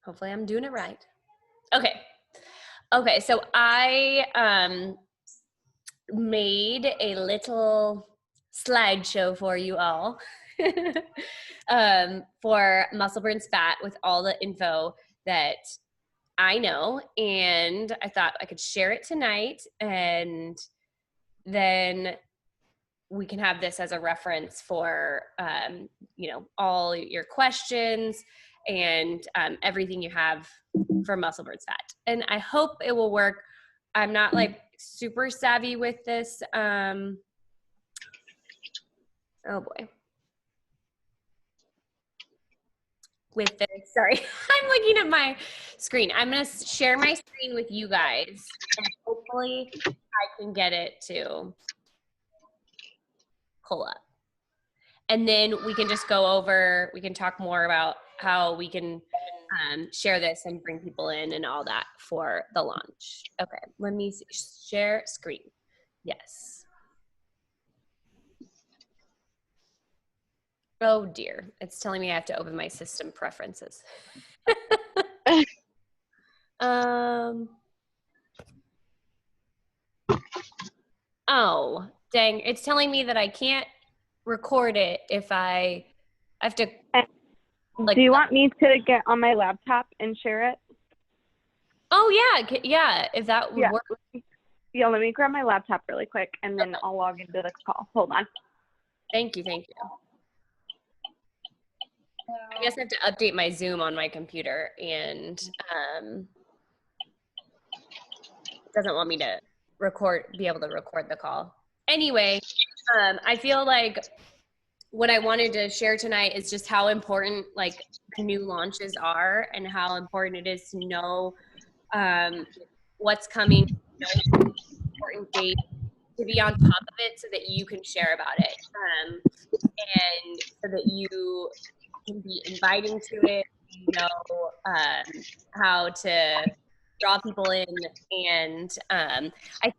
Hopefully I'm doing it right. Okay, so I made a little slideshow for you all for Muscle Burns Fat with all the info that I know, and I thought I could share it tonight, and then we can have this as a reference for all your questions and everything you have for Muscle Burns Fat. And I hope it will work. I'm not like super savvy with this. Oh boy. With this, sorry, I'm looking at my screen. I'm gonna share my screen with you guys, and hopefully I can get it to pull up. And then we can just go over, we can talk more about how we can share this and bring people in and all that for the launch. Okay, let me see. Share screen. Yes. Oh dear, it's telling me I have to open my system preferences. Oh, dang, it's telling me that I can't record it if I have to. Like, do you want me to get on my laptop and share it? Oh yeah, if that would work. Yeah, let me grab my laptop really quick and then I'll log into the call. Hold on. Thank you. I guess I have to update my Zoom on my computer, and it doesn't want me to be able to record the call. Anyway, I feel like what I wanted to share tonight is just how important like new launches are and how important it is to know what's coming, important date, to be on top of it so that you can share about it, and so that you can be inviting to it, how to draw people in. And I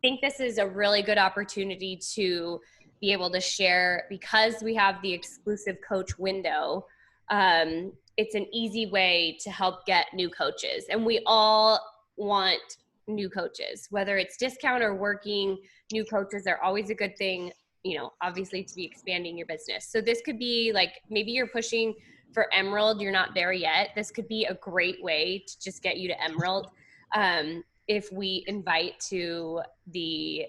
think this is a really good opportunity to be able to share, because we have the exclusive coach window. It's an easy way to help get new coaches, and we all want new coaches, whether it's discount or working. New coaches are always a good thing, obviously, to be expanding your business. So this could be like, maybe you're pushing for Emerald, you're not there yet. This could be a great way to just get you to Emerald. If we invite to the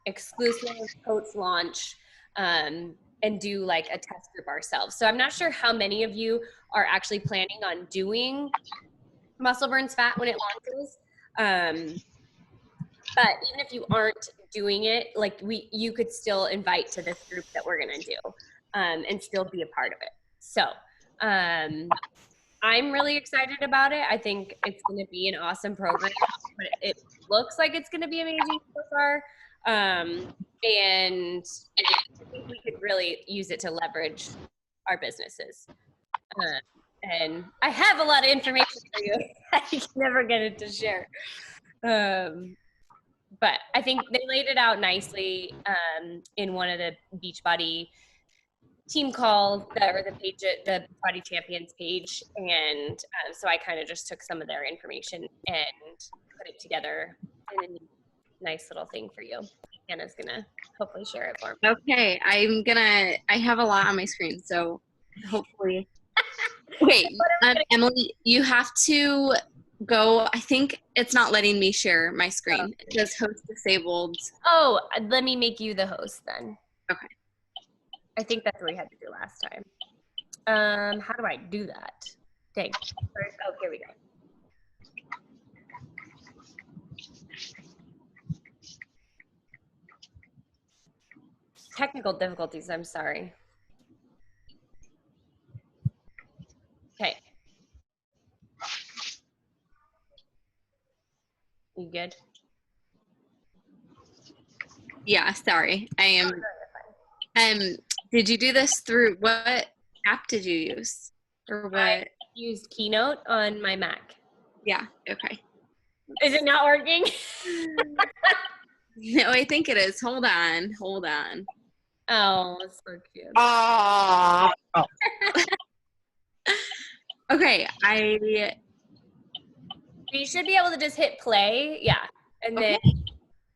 exclusive coach launch, and do like a test group ourselves. So I'm not sure how many of you are actually planning on doing Muscle Burns Fat when it launches. But even if you aren't doing it, like you could still invite to this group that we're gonna do, and still be a part of it. So I'm really excited about it. I think it's gonna be an awesome program. But it looks like it's gonna be amazing so far. And I think we could really use it to leverage our businesses. And I have a lot of information for you. I can never get it to share. But I think they laid it out nicely in one of the Beachbody team calls, or the Body Champions page. And so I kind of just took some of their information and put it together in a nice little thing for you. Anna's gonna hopefully share it for me. Okay, I have a lot on my screen, so hopefully. Okay, Emily, you have to go. I think it's not letting me share my screen. Okay. It says host disabled. Oh, let me make you the host then. Okay. I think that's what we had to do last time. How do I do that? Dang. Oh, here we go. Technical difficulties, I'm sorry. Okay. You good? Yeah, sorry. I am. Did you do this through, what app did you use? Or what? I used Keynote on my Mac. Yeah, okay. Is it not working? No, I think it is. Hold on. Oh, it's so cute. Okay, you should be able to just hit play. Yeah. And then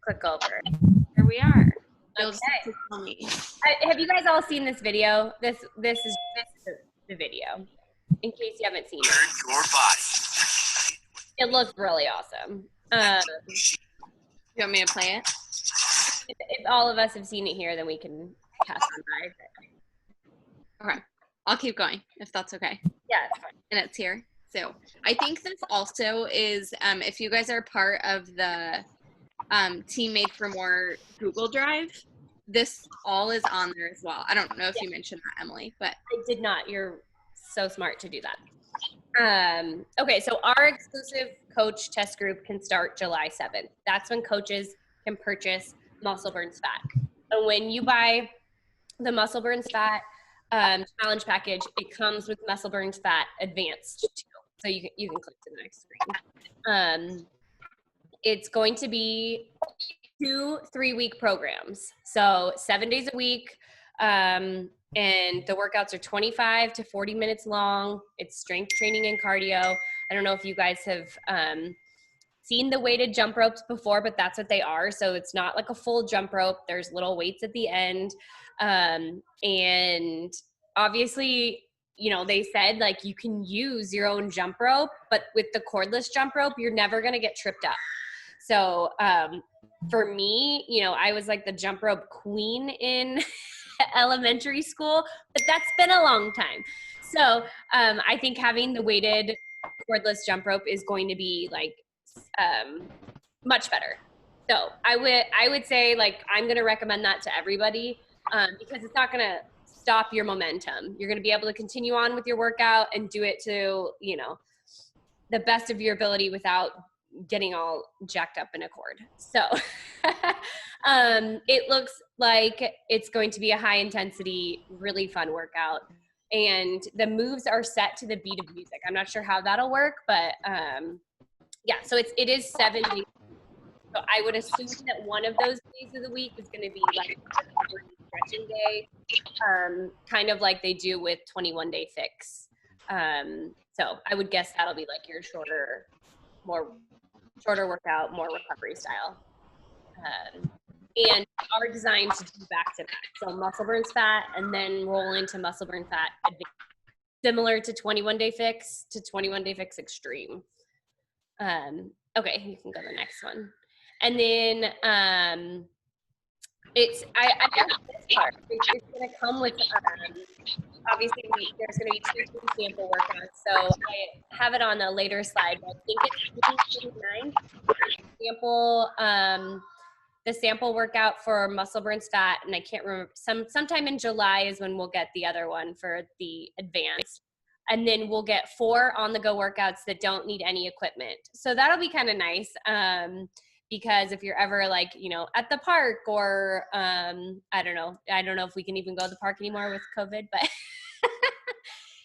click over. Here we are. You'll Okay. just have to tell me. Have you guys all seen this video? This is the video. In case you haven't seen it. Turn your body. It looks really awesome. You want me to play it? If all of us have seen it here, then we can pass on by. Okay. I'll keep going if that's okay. Yeah, it's fine. And it's here. So I think this also is, if you guys are part of the Team Made4More Google Drive, this all is on there as well. I don't know if you mentioned that, Emily, but I did not. You're so smart to do that. Okay, so our exclusive coach test group can start July 7th. That's when coaches can purchase Muscle Burns Fat. And when you buy the Muscle Burns Fat challenge package, it comes with Muscle Burns Fat Advanced too. So you can click to the next screen. It's going to be 2 3-week programs. So 7 days a week. And the workouts are 25 to 40 minutes long. It's strength training and cardio. I don't know if you guys have seen the weighted jump ropes before, but that's what they are. So it's not like a full jump rope. There's little weights at the end. And obviously, you know, they said like you can use your own jump rope, but with the cordless jump rope, you're never going to get tripped up. So for me, you know, I was like the jump rope queen in elementary school, but that's been a long time. So I think having the weighted cordless jump rope is going to be like much better. So I would say like I'm going to recommend that to everybody because it's not going to stop your momentum. You're going to be able to continue on with your workout and do it to, you know, the best of your ability without getting all jacked up in a cord. So it looks like it's going to be a high intensity, really fun workout. And the moves are set to the beat of music. I'm not sure how that'll work, but yeah, so it is 7 days. So I would assume that one of those days of the week is going to be like a stretching day, kind of like they do with 21 Day Fix. So I would guess that'll be like your shorter workout, more recovery style. And are designed to do back to back. So Muscle Burns Fat and then roll into Muscle Burn Fat Advanced, similar to 21 Day Fix to 21 Day Fix Extreme. Okay, you can go to the next one. And then I guess this part, it's going to come with, obviously there's going to be 2 sample workouts. So I have it on a later slide, but I think it's 29 sample, the sample workout for Muscle Burns Fat, and I can't remember, sometime in July is when we'll get the other one for the advanced. And then we'll get 4 on-the-go workouts that don't need any equipment. So that'll be kind of nice because if you're ever like, you know, at the park or I don't know if we can even go to the park anymore with COVID, but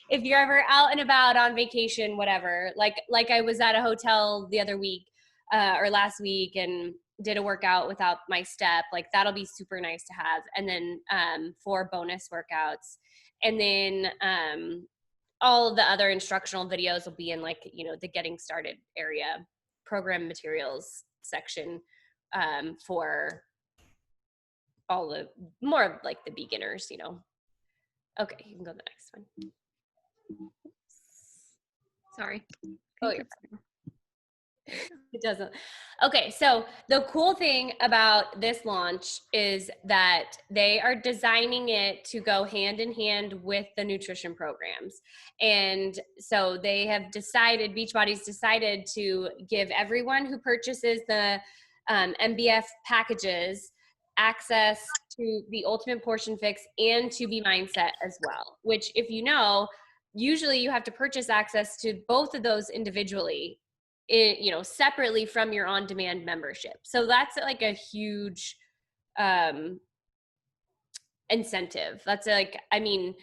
if you're ever out and about on vacation, whatever, like I was at a hotel the other week or last week and did a workout without my step, like that'll be super nice to have. And then 4 bonus workouts. And then all of the other instructional videos will be in like, you know, the getting started area, program materials section for all the more of like the beginners, you know. Okay, you can go to the next one. sorry. Oh, you're fine. It doesn't. Okay, so the cool thing about this launch is that they are designing it to go hand in hand with the nutrition programs. And so they have decided, Beachbody's decided to give everyone who purchases the MBF packages access to the Ultimate Portion Fix and To Be Mindset as well, which if you know, usually you have to purchase access to both of those individually, you know, separately from your on-demand membership. So that's like a huge incentive. That's like, I mean,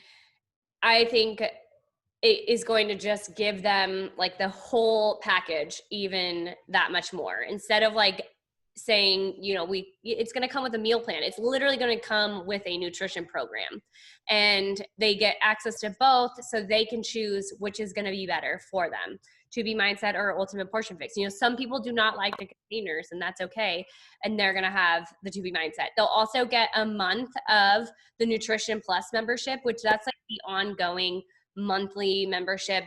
I think it is going to just give them like the whole package even that much more, instead of like saying, you know, it's going to come with a meal plan. It's literally going to come with a nutrition program, and they get access to both so they can choose which is going to be better for them. To Be Mindset or Ultimate Portion Fix. You know, some people do not like the containers, and that's okay. And they're going to have the To Be Mindset. They'll also get a month of the Nutrition Plus membership, which that's like the ongoing monthly membership.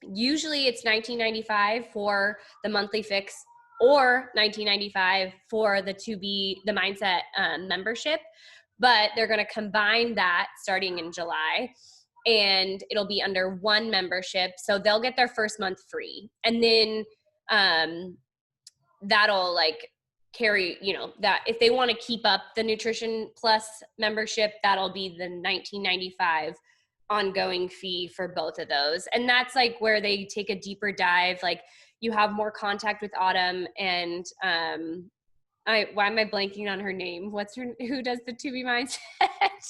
Usually it's $19.95 for the monthly fix or $19.95 for the the Mindset membership. But they're going to combine that starting in July, and it'll be under one membership. So they'll get their first month free. And then that'll like carry, you know, that if they want to keep up the Nutrition Plus membership, that'll be the $19.95 ongoing fee for both of those. And that's like where they take a deeper dive. Like you have more contact with Autumn and why am I blanking on her name? Who does the To Be Mindset?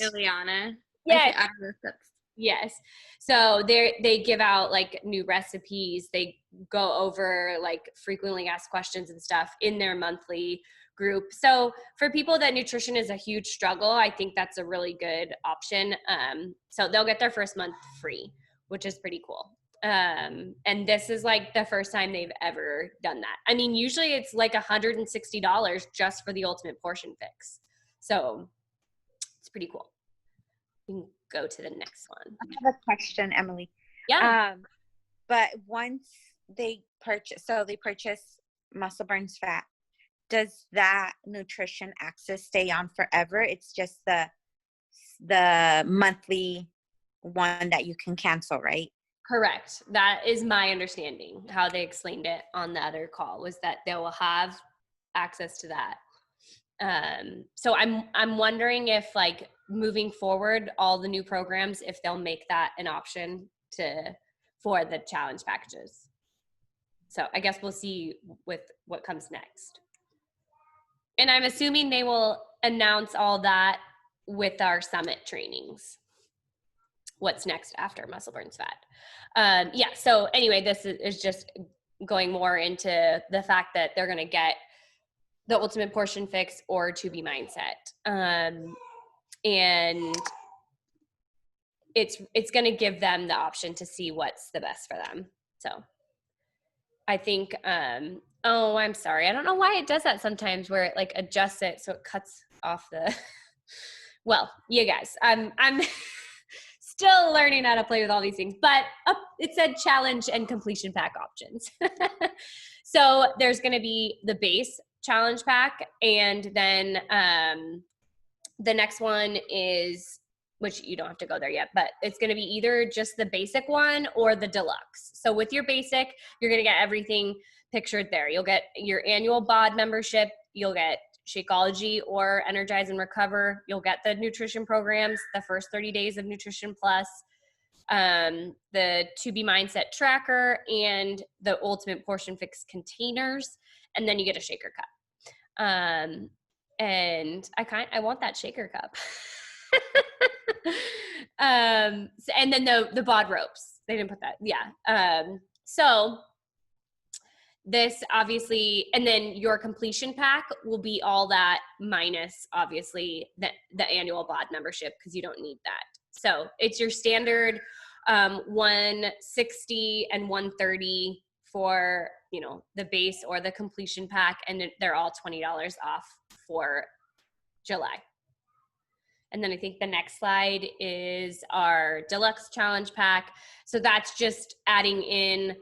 Ileana. Yes. I don't know if that's... Yes. So they give out like new recipes. They go over like frequently asked questions and stuff in their monthly group. So for people that nutrition is a huge struggle, I think that's a really good option. So they'll get their first month free, which is pretty cool. And this is like the first time they've ever done that. I mean, usually it's like $160 just for the Ultimate Portion Fix. So it's pretty cool. You can go to the next one. I have a question, Emily. Yeah. But once they purchase Muscle Burns Fat, does that nutrition access stay on forever? It's just the monthly one that you can cancel, right? Correct. That is my understanding. How they explained it on the other call was that they will have access to that. So I'm wondering if like moving forward, all the new programs, if they'll make that an option for the challenge packages. So I guess we'll see with what comes next. And I'm assuming they will announce all that with our summit trainings. What's next after Muscle Burns Fat. Yeah, so anyway, this is just going more into the fact that they're going to get the Ultimate Portion Fix or To Be Mindset. And it's going to give them the option to see what's the best for them. So I think, oh, I'm sorry. I don't know why it does that sometimes where it like adjusts it so it cuts off the, well, you guys, I'm still learning how to play with all these things, but it said challenge and completion pack options. So there's going to be the base challenge pack, and then the next one is, which you don't have to go there yet, but it's going to be either just the basic one or the deluxe. So with your basic, you're going to get everything pictured there. You'll get your annual BOD membership. You'll get Shakeology or Energize and Recover. You'll get the nutrition programs, the first 30 days of Nutrition Plus, the To Be Mindset tracker, and the Ultimate Portion Fix containers. And then you get a shaker cup. And I want that shaker cup. And then the BOD ropes. They didn't put that. Yeah. So this obviously, and then your completion pack will be all that minus obviously the annual BOD membership, because you don't need that. So it's your standard 160 and 130 for, you know, the base or the completion pack, and they're all $20 off for July. And then I think the next slide is our deluxe challenge pack. So that's just adding in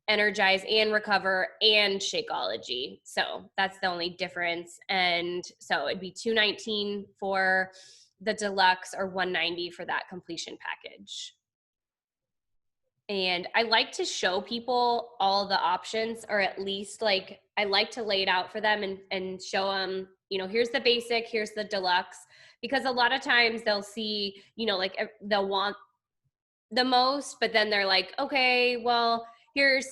Energize and Recover and Shakeology. So that's the only difference. And so it'd be $219 for the deluxe or $190 for that completion package. And I like to show people all the options, or at least like I like to lay it out for them and show them, you know, here's the basic, here's the deluxe, because a lot of times they'll see, you know, like they'll want the most, but then they're like, okay, well, here's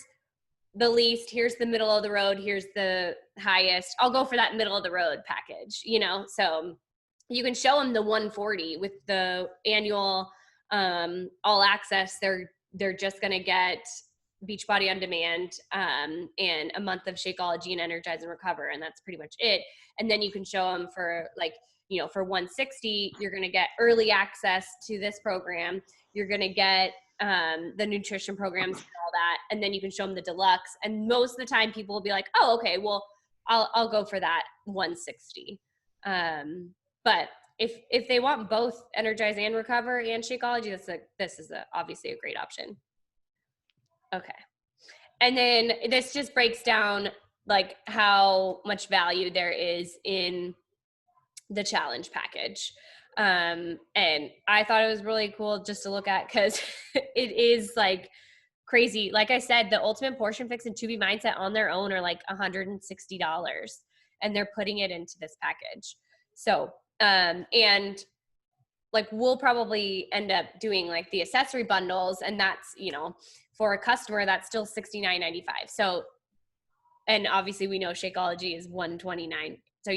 the least, here's the middle of the road, here's the highest. I'll go for that middle of the road package, you know? So you can show them the 140 with the annual all access. They're just going to get Beachbody On Demand and a month of Shakeology and Energize and Recover, and that's pretty much it. And then you can show them for like, you know, for 160, you're going to get early access to this program. You're going to get the nutrition programs and all that, and then you can show them the deluxe. And most of the time, people will be like, "Oh, okay, well, I'll go for that 160." But if they want both Energize and Recover and Shakeology, this is obviously a great option. Okay, and then this just breaks down like how much value there is in the challenge package. And I thought it was really cool just to look at because it is like crazy. Like I said, the Ultimate Portion Fix and 2B Mindset on their own are like $160, and they're putting it into this package. So, and like we'll probably end up doing like the accessory bundles, and that's, you know, for a customer that's still $69.95. So, and obviously we know Shakeology is $129. So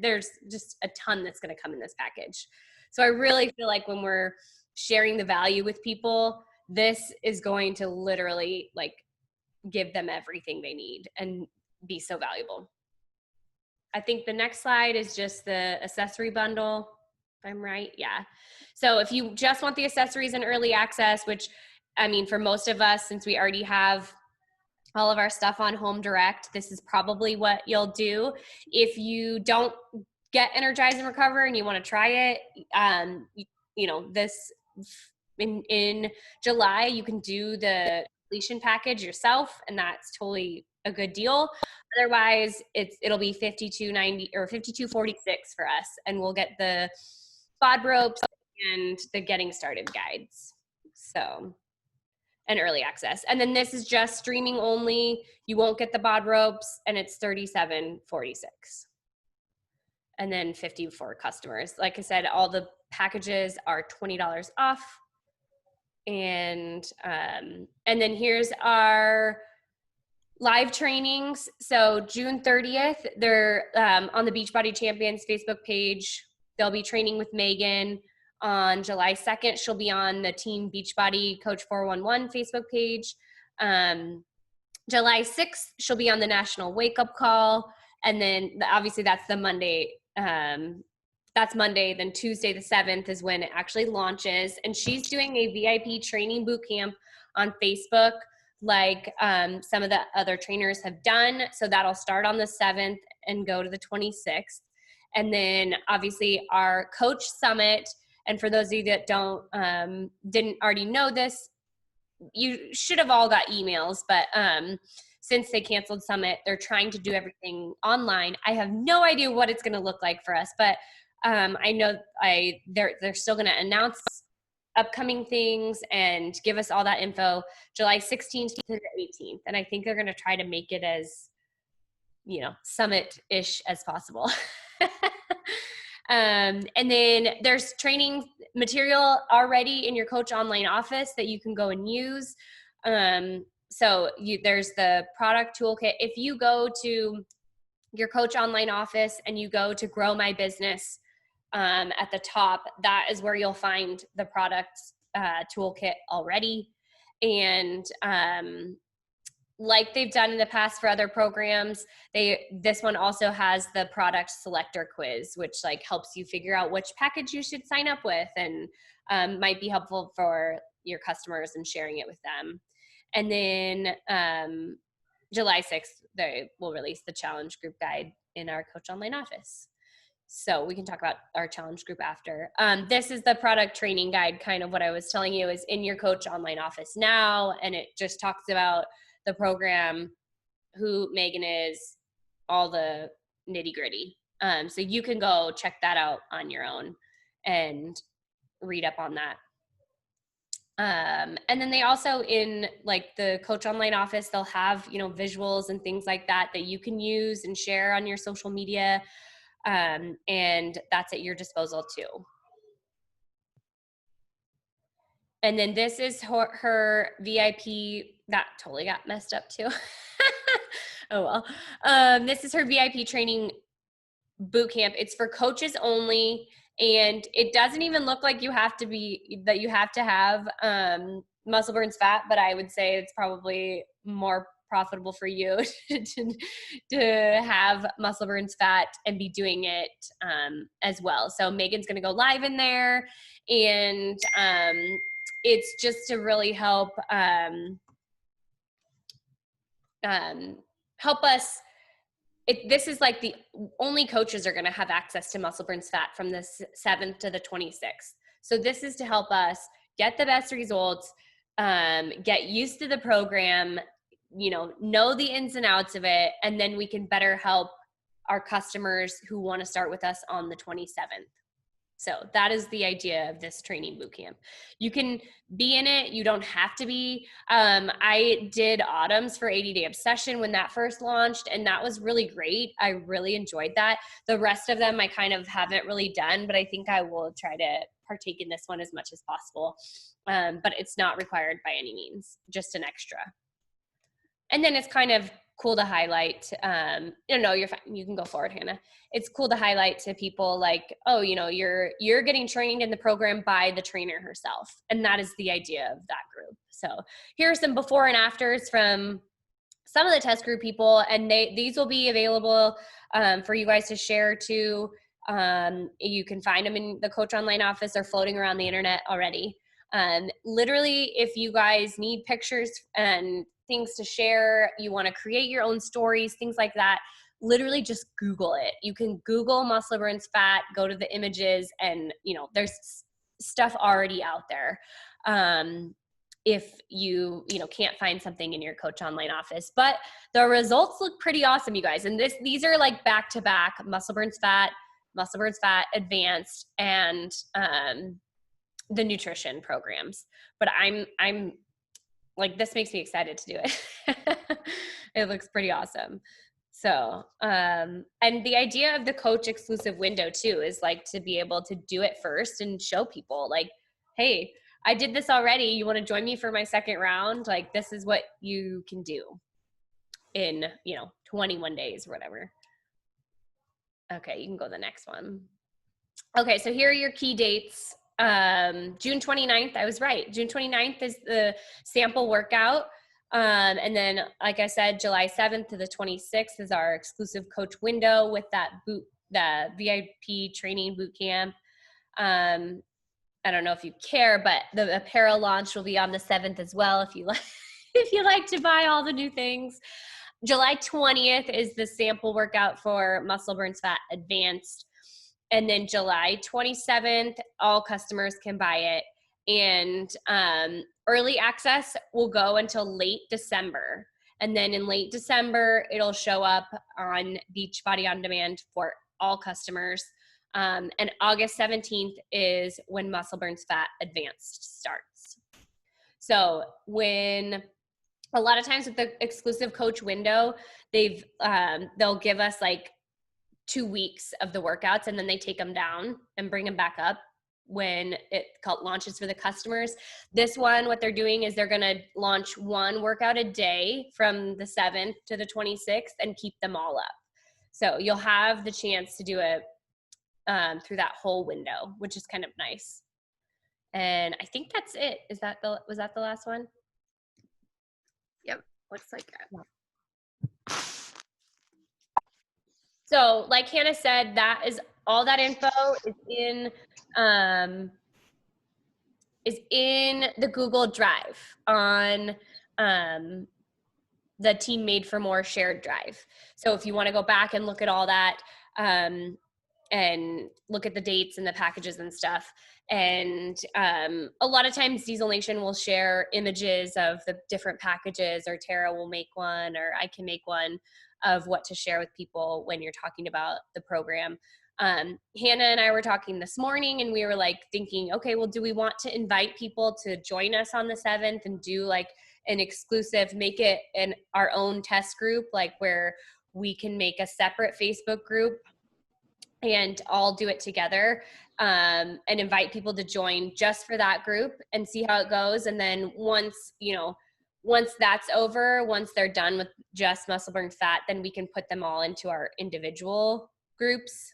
there's just a ton that's going to come in this package. So I really feel like when we're sharing the value with people, this is going to literally like give them everything they need and be so valuable. I think the next slide is just the accessory bundle, if I'm right. Yeah. So if you just want the accessories and early access, which I mean, for most of us, since we already have all of our stuff on Home Direct, this is probably what you'll do. If you don't get Energize and Recover and you want to try it, you know, this in July, you can do the completion package yourself, and that's totally a good deal. Otherwise, it'll be $52.90 or $52.46 for us, and we'll get the bod ropes and the getting started guides. So, and early access. And then this is just streaming only. You won't get the bod ropes, and it's $37.46. And then $50 for customers. Like I said, all the packages are $20 off. And then here's our live trainings. So June 30th, they're on the Beachbody Champions Facebook page. They'll be training with Megan. On July 2nd, she'll be on the Team Beachbody Coach 411 Facebook page. July 6th, she'll be on the National Wake Up Call. And then obviously that's the Monday. That's Monday. Then Tuesday the 7th is when it actually launches. And she's doing a VIP training boot camp on Facebook like some of the other trainers have done. So that'll start on the 7th and go to the 26th. And then obviously our Coach Summit. And for those of you that didn't already know this, you should have all got emails, but since they canceled Summit, they're trying to do everything online. I have no idea what it's going to look like for us, but I know they're still going to announce upcoming things and give us all that info July 16th to the 18th. And I think they're going to try to make it as, you know, Summit-ish as possible. And then there's training material already in your Coach Online office that you can go and use. So there's the product toolkit. If you go to your Coach Online office and you go to Grow My Business at the top, that is where you'll find the product toolkit already. And like they've done in the past for other programs, this one also has the product selector quiz, which like helps you figure out which package you should sign up with, and might be helpful for your customers and sharing it with them. And then July 6th, they will release the challenge group guide in our Coach Online office. So we can talk about our challenge group after. This is the product training guide, kind of what I was telling you is in your Coach Online office now, and it just talks about the program, who Megan is, all the nitty gritty. So you can go check that out on your own and read up on that. And then they also, in like the Coach Online office, they'll have, you know, visuals and things like that you can use and share on your social media. And that's at your disposal too. And then this is her VIP, that totally got messed up too. Oh well. This is her VIP training boot camp. It's for coaches only, and it doesn't even look like you have to have muscle burns fat, but I would say it's probably more profitable for you to have muscle burns fat and be doing it as well. So Megan's going to go live in there, and it's just to really help help us. This is like the only coaches are going to have access to Muscle Burns Fat from the 7th to the 26th. So this is to help us get the best results, get used to the program, know the ins and outs of it, and then we can better help our customers who want to start with us on the 27th. So that is the idea of this training bootcamp. You can be in it. You don't have to be. I did Autumn's for 80 Day Obsession when that first launched, and that was really great. I really enjoyed that. The rest of them I kind of haven't really done, but I think I will try to partake in this one as much as possible. But it's not required by any means, just an extra. And then it's kind of cool to highlight, no, you're fine. You can go forward, Hannah. It's cool to highlight to people like, oh, you're getting trained in the program by the trainer herself. And that is the idea of that group. So here are some before and afters from some of the test group people, and these will be available for you guys to share too. You can find them in the Coach Online office. They're floating around the internet already. Literally, if you guys need pictures and things to share, you want to create your own stories, things like that, literally just Google it. You can Google Muscle Burns Fat, go to the images, and there's stuff already out there. If you can't find something in your Coach Online office, but the results look pretty awesome, you guys. And these are like back to back: Muscle Burns Fat Advanced, and the nutrition programs. But I'm like, this makes me excited to do it. It looks pretty awesome. So, and the idea of the coach exclusive window too is like to be able to do it first and show people like, hey, I did this already. You want to join me for my second round? Like, this is what you can do in, 21 days or whatever. Okay, you can go to the next one. Okay, so here are your key dates. June 29th, I was right. June 29th is the sample workout. And then, like I said, July 7th to the 26th is our exclusive coach window with the VIP training boot camp. I don't know if you care, but the apparel launch will be on the 7th as well if you like to buy all the new things. July 20th is the sample workout for Muscle Burns Fat Advanced. And then July 27th, all customers can buy it. And early access will go until late December. And then in late December, it'll show up on Beachbody On Demand for all customers. And August 17th is when Muscle Burns Fat Advanced starts. So a lot of times with the exclusive coach window, they'll give us like 2 weeks of the workouts, and then they take them down and bring them back up when it launches for the customers. This one, what they're doing is they're going to launch one workout a day from the 7th to the 26th and keep them all up. So you'll have the chance to do it through that whole window, which is kind of nice. And I think that's it. Was that the last one? Yep, looks like it. So like Hannah said, that is all that info is in the Google Drive on the Team Made4More shared drive. So if you want to go back and look at all that and look at the dates and the packages and stuff. And a lot of times Diesel Nation will share images of the different packages, or Tara will make one, or I can make one of what to share with people when you're talking about the program. Hannah and I were talking this morning, and we were like thinking, okay, well, do we want to invite people to join us on the 7th and do like an exclusive, make it our own test group, like where we can make a separate Facebook group and all do it together, and invite people to join just for that group and see how it goes. And then once that's over, once they're done with just Muscle Burn Fat, then we can put them all into our individual groups.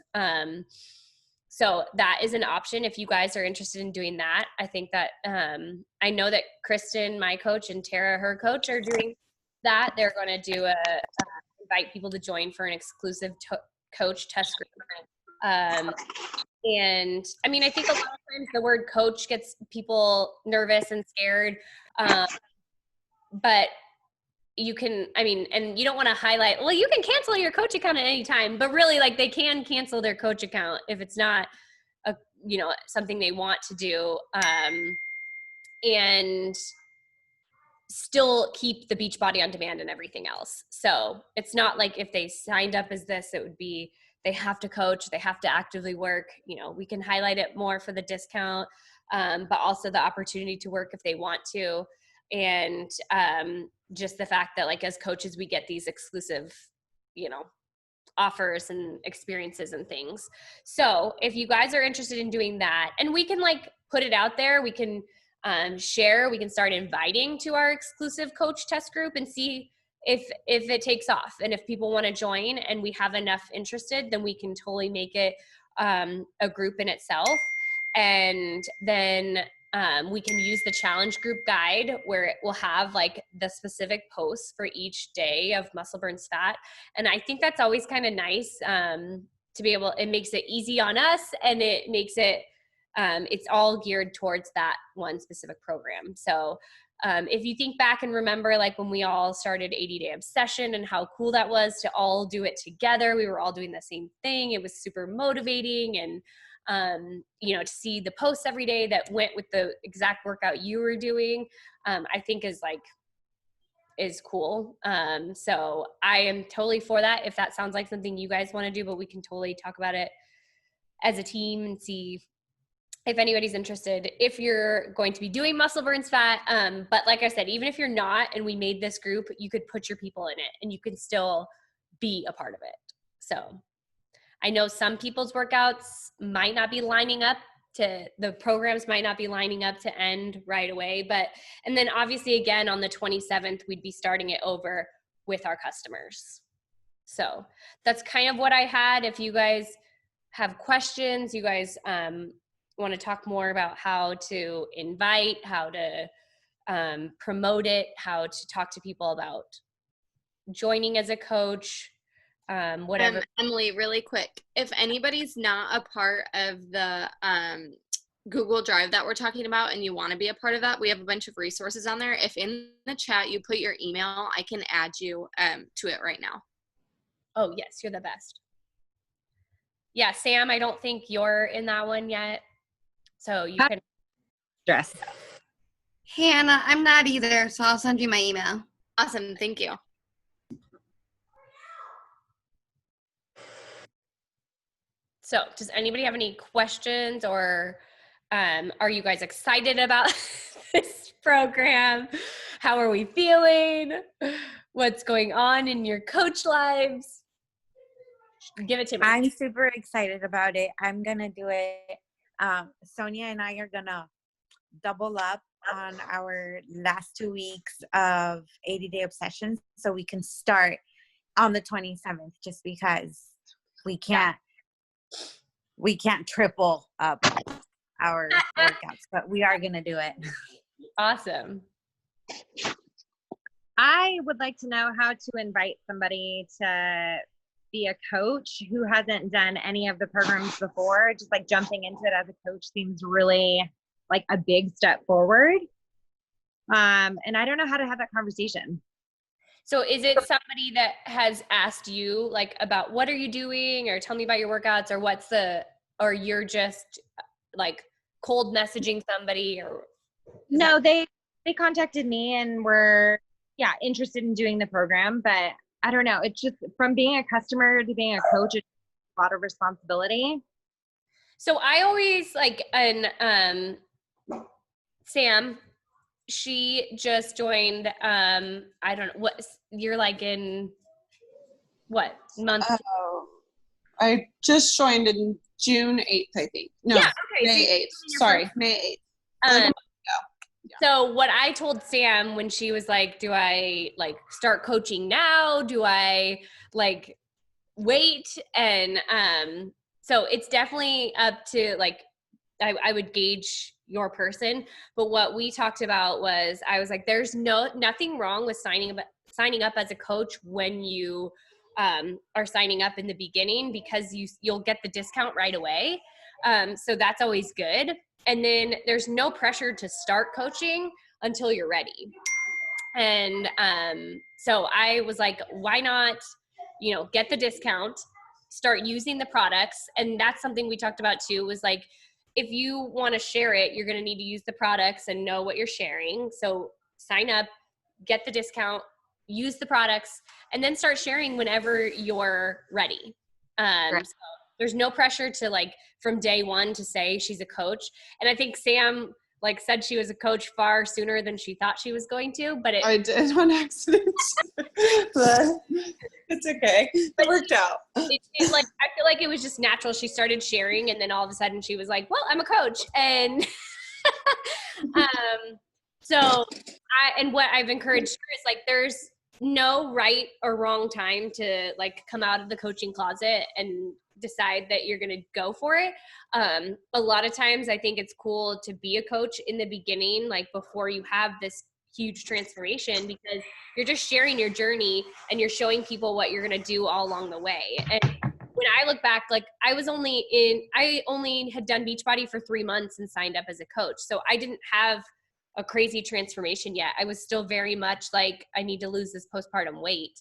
So that is an option if you guys are interested in doing that. I think that I know that Kristen, my coach, and Tara, her coach, are doing that. They're going to do invite people to join for an exclusive coach test group. And I mean, I think a lot of times the word coach gets people nervous and scared. But you can, I mean, and you don't want to highlight, well, you can cancel your coach account at any time, but really like they can cancel their coach account if it's not a, you know, something they want to do. And still keep the Beachbody on Demand and everything else. So it's not like if they signed up as this, it would be, they have to coach, they have to actively work. You know, we can highlight it more for the discount, but also the opportunity to work if they want to. And just the fact that like as coaches, we get these exclusive, you know, offers and experiences and things. So if you guys are interested in doing that, and we can like put it out there, we can share, we can start inviting to our exclusive coach test group and see if it takes off. And if people want to join and we have enough interested, then we can totally make it a group in itself. And then we can use the challenge group guide where it will have like the specific posts for each day of muscle burns fat. And I think that's always kind of nice to be able, it makes it easy on us, and it makes it, it's all geared towards that one specific program. So if you think back and remember like when we all started 80-Day Obsession and how cool that was to all do it together, we were all doing the same thing. It was super motivating, and you know, to see the posts every day that went with the exact workout you were doing, I think is cool. So I am totally for that if that sounds like something you guys want to do, but we can totally talk about it as a team and see if anybody's interested, if you're going to be doing muscle burns fat. But like I said, even if you're not, and we made this group, you could put your people in it and you can still be a part of it. So I know some people's workouts might not be lining up to, the programs might not be lining up to end right away, but, and then obviously again, on the 27th, we'd be starting it over with our customers. So that's kind of what I had. If you guys have questions, you guys want to talk more about how to invite, how to promote it, how to talk to people about joining as a coach, whatever. Emily, really quick, if anybody's not a part of the Google Drive that we're talking about and you want to be a part of that, we have a bunch of resources on there. If in the chat you put your email, I can add you to it right now. Oh yes, you're the best. Yeah, Sam, I don't think you're in that one yet, so you can. Dress. Hannah, I'm not either, so I'll send you my email. Awesome, thank you. So does anybody have any questions, or are you guys excited about this program? How are we feeling? What's going on in your coach lives? Give it to me. I'm super excited about it. I'm going to do it. Sonia and I are going to double up on our last 2 weeks of 80-Day Obsession so we can start on the 27th, just because we can't triple up our workouts, but we are going to do it. Awesome. I would like to know how to invite somebody to be a coach who hasn't done any of the programs before. Just like jumping into it as a coach seems really like a big step forward. And I don't know how to have that conversation. So is it somebody that has asked you like about what are you doing, or tell me about your workouts, or you're just like cold messaging somebody, or? No, they contacted me and were interested in doing the program, but I don't know. It's just from being a customer to being a coach, it's a lot of responsibility. So I always like, and Sam, she just joined, I don't know, what, you're like in what month? I just joined in June 8th, I think. No, yeah, okay. May 8th. Sorry, May 8th. So what I told Sam when she was like, do I like start coaching now? Do I like wait? And so it's definitely up to like, I would gauge your person. But what we talked about was, I was like, there's nothing wrong with signing up as a coach when you are signing up in the beginning, because you'll get the discount right away. So that's always good. And then there's no pressure to start coaching until you're ready. And so I was like, why not, get the discount, start using the products. And that's something we talked about too, was like, if you want to share it, you're going to need to use the products and know what you're sharing. So sign up, get the discount, use the products, and then start sharing whenever you're ready. Right. So there's no pressure to like from day one to say she's a coach. And I think Sam said she was a coach far sooner than she thought she was going to, but I did on accident. But it's okay. It worked out. I feel like it was just natural. She started sharing, and then all of a sudden she was like, well, I'm a coach. And and what I've encouraged her is like, there's no right or wrong time to like come out of the coaching closet and decide that you're going to go for it. A lot of times I think it's cool to be a coach in the beginning, like before you have this huge transformation, because you're just sharing your journey and you're showing people what you're going to do all along the way. And when I look back, like I only had done Beachbody for 3 months and signed up as a coach. So I didn't have a crazy transformation yet. I was still very much like, I need to lose this postpartum weight.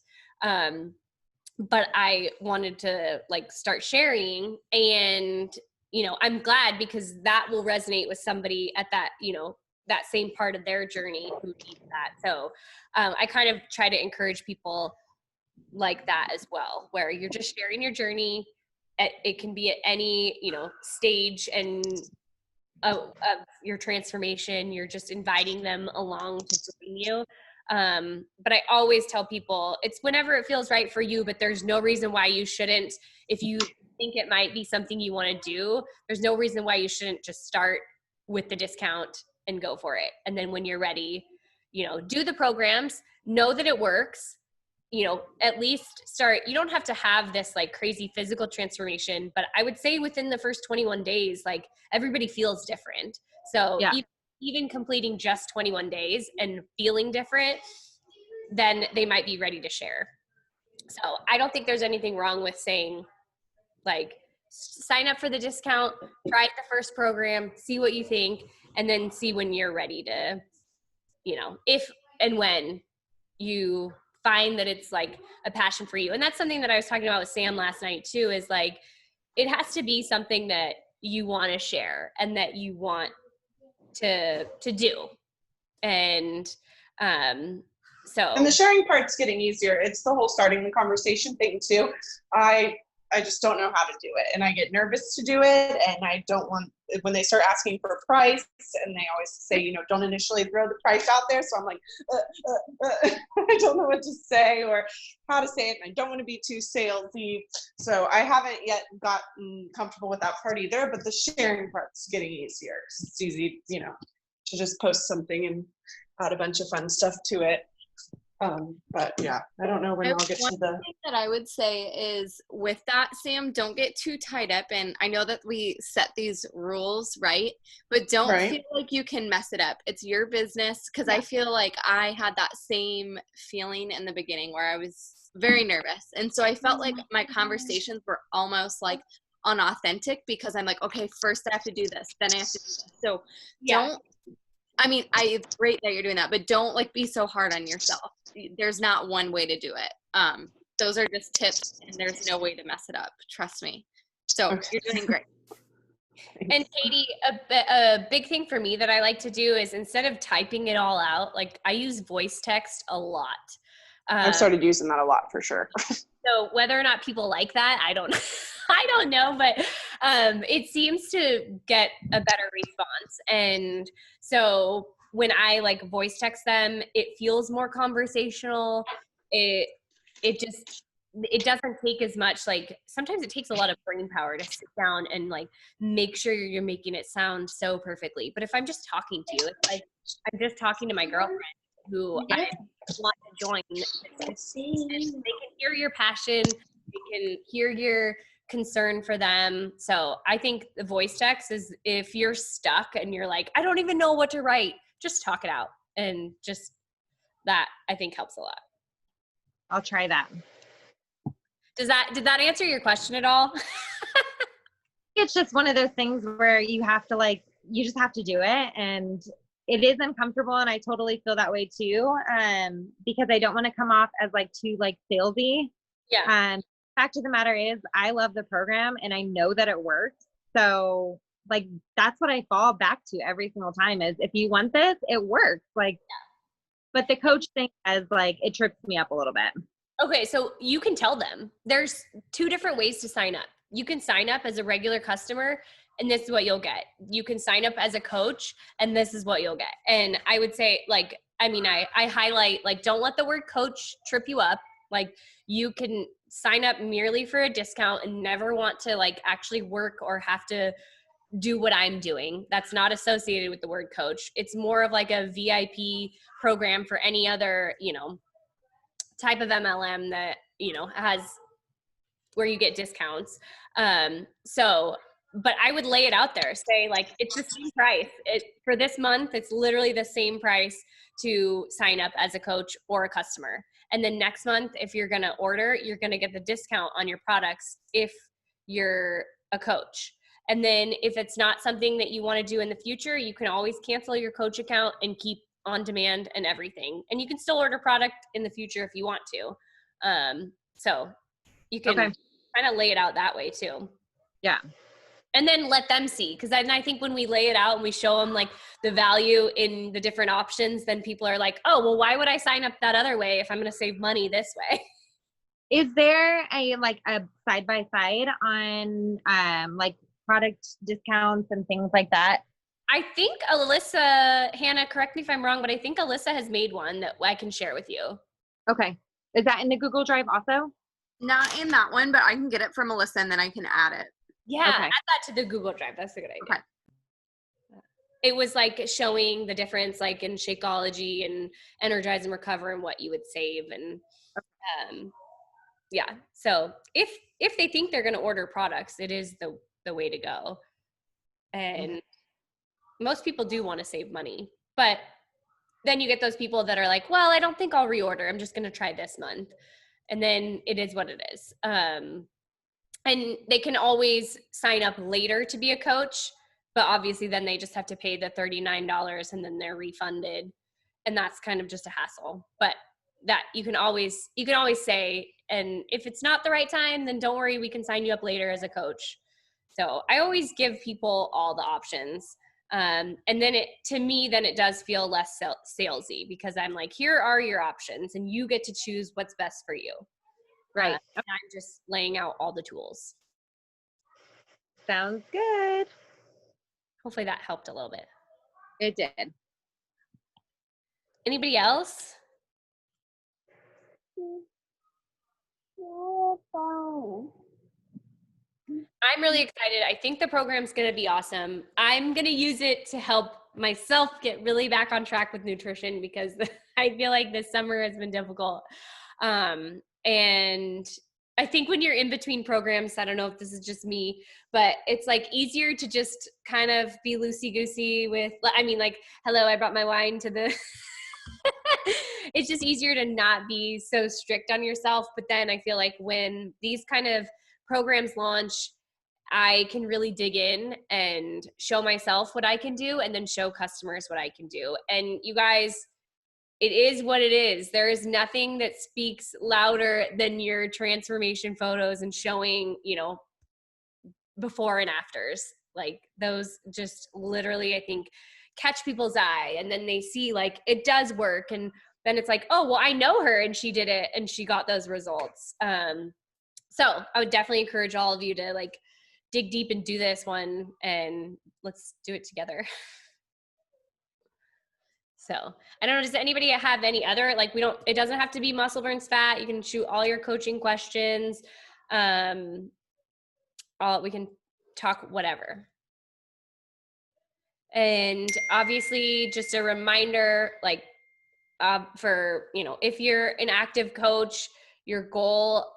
But I wanted to like start sharing, and, I'm glad, because that will resonate with somebody at that, that same part of their journey who needs that. So I kind of try to encourage people like that as well, where you're just sharing your journey. It can be at any, stage and of your transformation. You're just inviting them along to join you. But I always tell people it's whenever it feels right for you, but there's no reason why you shouldn't. If you think it might be something you want to do, there's no reason why you shouldn't just start with the discount and go for it. And then when you're ready, do the programs, know that it works, at least start. You don't have to have this like crazy physical transformation, but I would say within the first 21 days, like everybody feels different. So even completing just 21 days and feeling different, then they might be ready to share. So I don't think there's anything wrong with saying like, sign up for the discount, try the first program, see what you think, and then see when you're ready to, if and when you find that it's like a passion for you. And that's something that I was talking about with Sam last night too, is like, it has to be something that you want to share and that you want to do. And so. And the sharing part's getting easier. It's the whole starting the conversation thing too. I just don't know how to do it, and I get nervous to do it, and I don't want, when they start asking for a price, and they always say, don't initially throw the price out there. So I'm like, I don't know what to say or how to say it, and I don't want to be too salesy. So I haven't yet gotten comfortable with that part either, but the sharing part's getting easier. It's easy, to just post something and add a bunch of fun stuff to it. But yeah, I don't know when I'll get to the. One thing that I would say is with that, Sam, don't get too tied up. And I know that we set these rules, right? But don't feel like you can mess it up. It's your business. Because I feel like I had that same feeling in the beginning where I was very nervous. And so I felt like my conversations were almost like unauthentic, because I'm like, okay, first I have to do this, then I have to do this. So don't. I mean, it's great that you're doing that, but don't like be so hard on yourself. There's not one way to do it. Those are just tips, and there's no way to mess it up. Trust me. So you're doing great. And Katie, a big thing for me that I like to do is, instead of typing it all out, like I use voice text a lot. I've started using that a lot for sure. So whether or not people like that, I don't know, but it seems to get a better response. And so when I like voice text them, it feels more conversational. It doesn't take as much, like sometimes it takes a lot of brain power to sit down and like make sure you're making it sound so perfectly. But if I'm just talking to you, it's like I'm just talking to my girlfriend who I want to join. And they can hear your passion. They can hear your concern for them. So I think the voice text is, if you're stuck and you're like, I don't even know what to write, just talk it out. And just that, I think, helps a lot. I'll try that. Did that answer your question at all? it's just one of those things where you have to you just have to do it, and it is uncomfortable, and I totally feel that way too, because I don't want to come off as too salesy. Yeah. Fact of the matter is, I love the program and I know that it works. So that's what I fall back to every single time is, if you want this, it works. But the coach thing is it trips me up a little bit. Okay, so you can tell them there's 2 different ways to sign up. You can sign up as a regular customer, and this is what you'll get. You can sign up as a coach, and this is what you'll get. And I would say, I highlight, don't let the word coach trip you up. You can sign up merely for a discount and never want to actually work or have to do what I'm doing. That's not associated with the word coach. It's more of a VIP program for any other, type of MLM that, has where you get discounts. But I would lay it out there, say it's the same price. For this month, it's literally the same price to sign up as a coach or a customer. And then next month, if you're going to order, you're going to get the discount on your products if you're a coach. And then if it's not something that you want to do in the future, you can always cancel your coach account and keep on demand and everything. And you can still order product in the future if you want to. So you can kind of lay it out that way too. Yeah. And then let them see. Because I think when we lay it out and we show them the value in the different options, then people are oh, well, why would I sign up that other way if I'm going to save money this way? Is there a side-by-side on product discounts and things like that? I think Alyssa, Hannah, correct me if I'm wrong, but I think Alyssa has made one that I can share with you. Okay. Is that in the Google Drive also? Not in that one, but I can get it from Melissa and then I can add it. Yeah, add that to the Google Drive. That's a good idea. Okay. It was showing the difference in Shakeology and Energize and Recover and what you would save. And yeah, so if they think they're going to order products, it is the way to go. And most people do want to save money, but then you get those people that are well, I don't think I'll reorder. I'm just going to try this month. And then it is what it is. And they can always sign up later to be a coach, but obviously then they just have to pay the $39 and then they're refunded. And that's kind of just a hassle, but that you can always say, and if it's not the right time, then don't worry, we can sign you up later as a coach. So I always give people all the options. And then it does feel less salesy because I'm here are your options and you get to choose what's best for you. Right. And I'm just laying out all the tools. Sounds good. Hopefully that helped a little bit. It did. Anybody else? I'm really excited. I think the program's going to be awesome. I'm going to use it to help myself get really back on track with nutrition because I feel like this summer has been difficult. And I think when you're in between programs, I don't know if this is just me, but it's easier to just kind of be loosey-goosey with, hello, I brought my wine to the, it's just easier to not be so strict on yourself. But then I feel when these kind of programs launch, I can really dig in and show myself what I can do and then show customers what I can do. And you guys, it is what it is. There is nothing that speaks louder than your transformation photos and showing, before and afters. Those just literally, I think, catch people's eye. And then they see it does work. And then it's oh, well, I know her and she did it and she got those results. So I would definitely encourage all of you to dig deep and do this one and let's do it together. So I don't know, does anybody have any other, it doesn't have to be muscle burns fat. You can shoot all your coaching questions. We can talk whatever. And obviously just a reminder, for, if you're an active coach, your goal,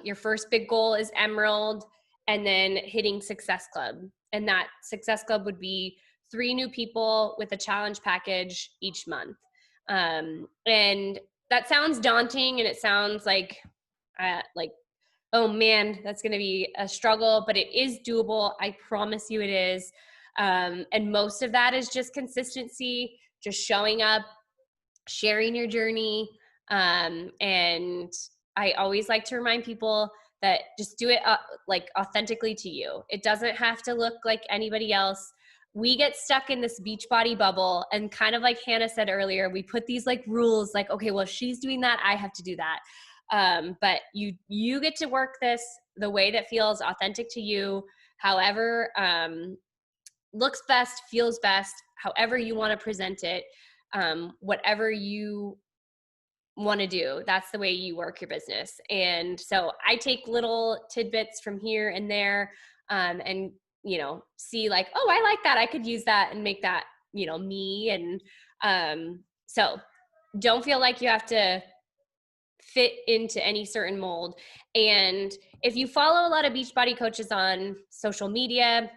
your first big goal is Emerald and then hitting Success Club. And that Success Club would be 3 new people with a challenge package each month. And that sounds daunting and it sounds oh oh man, that's going to be a struggle, but it is doable. I promise you it is. And most of that is just consistency, just showing up, sharing your journey. And I always like to remind people that just do it like authentically to you. It doesn't have to look like anybody else. We get stuck in this Beachbody bubble, and kind of like Hannah said earlier, we put these like rules like, okay, well, if she's doing that, I have to do that. But you get to work this the way that feels authentic to you, however looks best, feels best, however you want to present it, whatever you want to do, that's the way you work your business. And so I take little tidbits from here and there, and see like, oh, I like that, I could use that and make that me. And so don't feel like you have to fit into any certain mold. And if you follow a lot of Beachbody coaches on social media,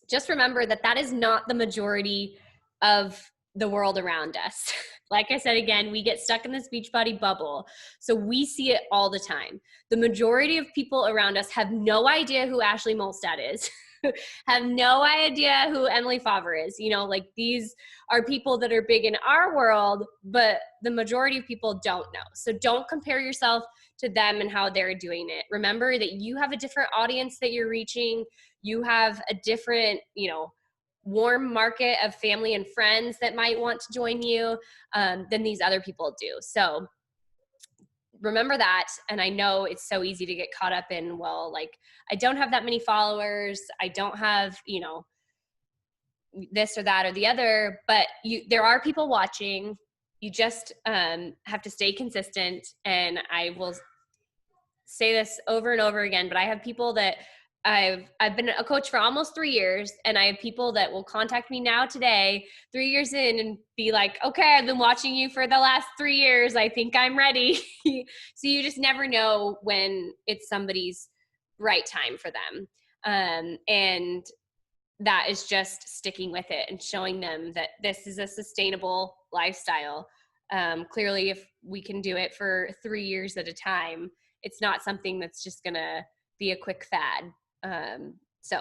just remember that that is not the majority of the world around us. Like I said, again, we get stuck in this Beachbody bubble. So we see it all the time. The majority of people around us have no idea who Ashley Molstad is, have no idea who Emily Favre is. Like these are people that are big in our world, but the majority of people don't know. So don't compare yourself to them and how they're doing it. Remember that you have a different audience that you're reaching. You have a different, warm market of family and friends that might want to join you than these other people do. So remember that. And I know it's so easy to get caught up in, well, like, I don't have that many followers. I don't have, this or that or the other, but there are people watching. You just have to stay consistent. And I will say this over and over again, but I have people that I've been a coach for almost 3 years, and I have people that will contact me now today, 3 years in, and be like, okay, I've been watching you for the last 3 years. I think I'm ready. So you just never know when it's somebody's right time for them. And that is just sticking with it and showing them that this is a sustainable lifestyle. Clearly, if we can do it for 3 years at a time, it's not something that's just going to be a quick fad. So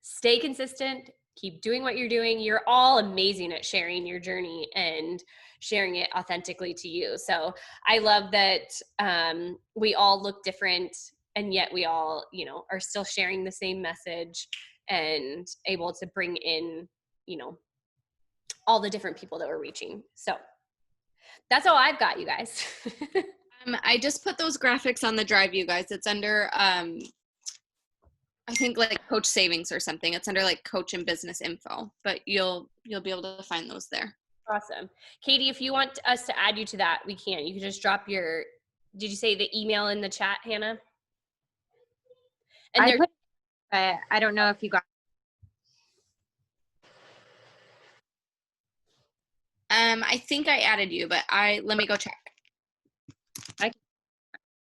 stay consistent, keep doing what you're doing. You're all amazing at sharing your journey and sharing it authentically to you. So I love that we all look different, and yet we all, are still sharing the same message and able to bring in, all the different people that we're reaching. So that's all I've got, you guys. I just put those graphics on the drive, you guys. It's under, I think like Coach Savings or something. It's under like Coach and Business Info, but you'll be able to find those there. Awesome. Katie, if you want us to add you to that, we can. You can just drop your, did you say the email in the chat, Hannah? And I don't know if you got. I think I added you, but let me go check.